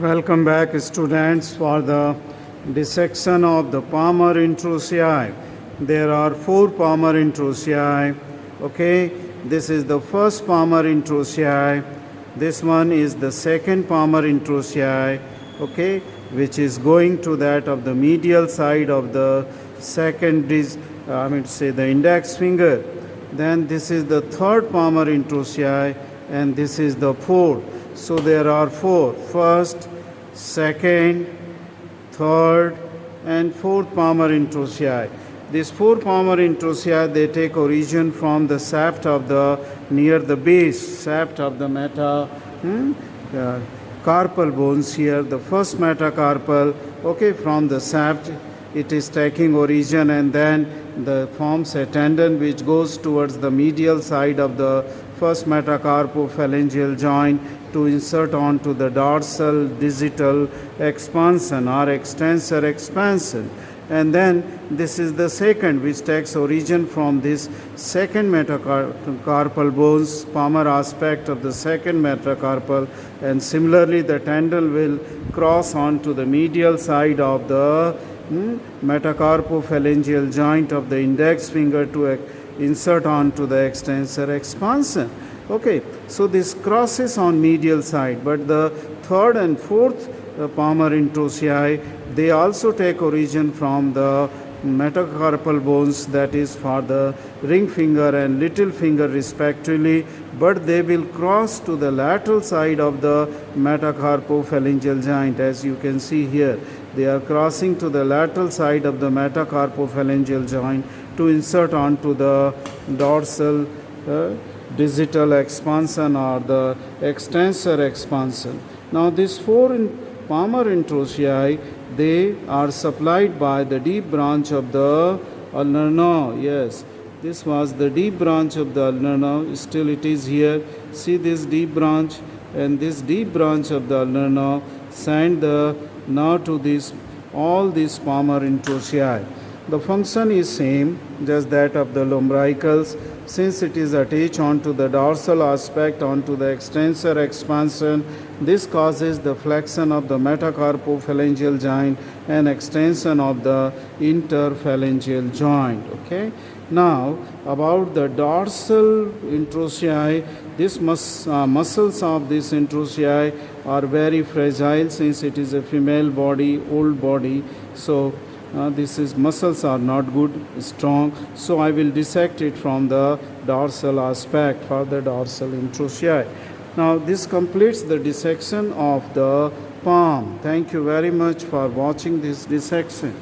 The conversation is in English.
Welcome back, students, for the dissection of the Palmar interossei. There are 4 Palmar interossei. Okay, this is the first Palmar interossei. This one is the second Palmar interossei. Okay, which is going to that of the medial side of the second, the index finger. Then this is the third Palmar interossei, and this is the fourth. So there are 4: first, second, third, and fourth Palmar interossei. These 4 Palmar interossei, they take origin from the shaft of the near the base, shaft of the metacarpal bones here. The first metacarpal, okay, from the shaft it is taking origin, and then the forms a tendon which goes towards the medial side of the first metacarpophalangeal joint to insert onto the dorsal digital expansion or extensor expansion. And then this is the second, which takes origin from this second metacarpal bones, Palmar aspect of the second metacarpal, and similarly the tendon will cross onto the medial side of the metacarpophalangeal joint of the index finger to insert onto the extensor expansion. Okay, so this crosses on medial side, but the third and fourth Palmar interossei, they also take origin from the metacarpal bones, that is for the ring finger and little finger respectively, but they will cross to the lateral side of the metacarpophalangeal joint. As you can see here, they are crossing to the lateral side of the metacarpophalangeal joint to insert onto the dorsal digital expansion or the extensor expansion. Now these 4 Palmar interossei, they are supplied by the deep branch of the ulnar nerve. Yes, this was the deep branch of the ulnar nerve. Still it is here. See this deep branch, and this deep branch of the ulnar nerve send the nerve to all these Palmar interossei. The function is same, just that of the lumbricals. Since it is attached onto the dorsal aspect onto the extensor expansion, this causes the flexion of the metacarpophalangeal joint and extension of the interphalangeal joint. Okay. Now about the dorsal interossei, these muscles of this interossei are very fragile since it is a female body, old body. So muscles are not good, strong. So I will dissect it from the dorsal aspect for the dorsal interossei. Now this completes the dissection of the palm. Thank you very much for watching this dissection.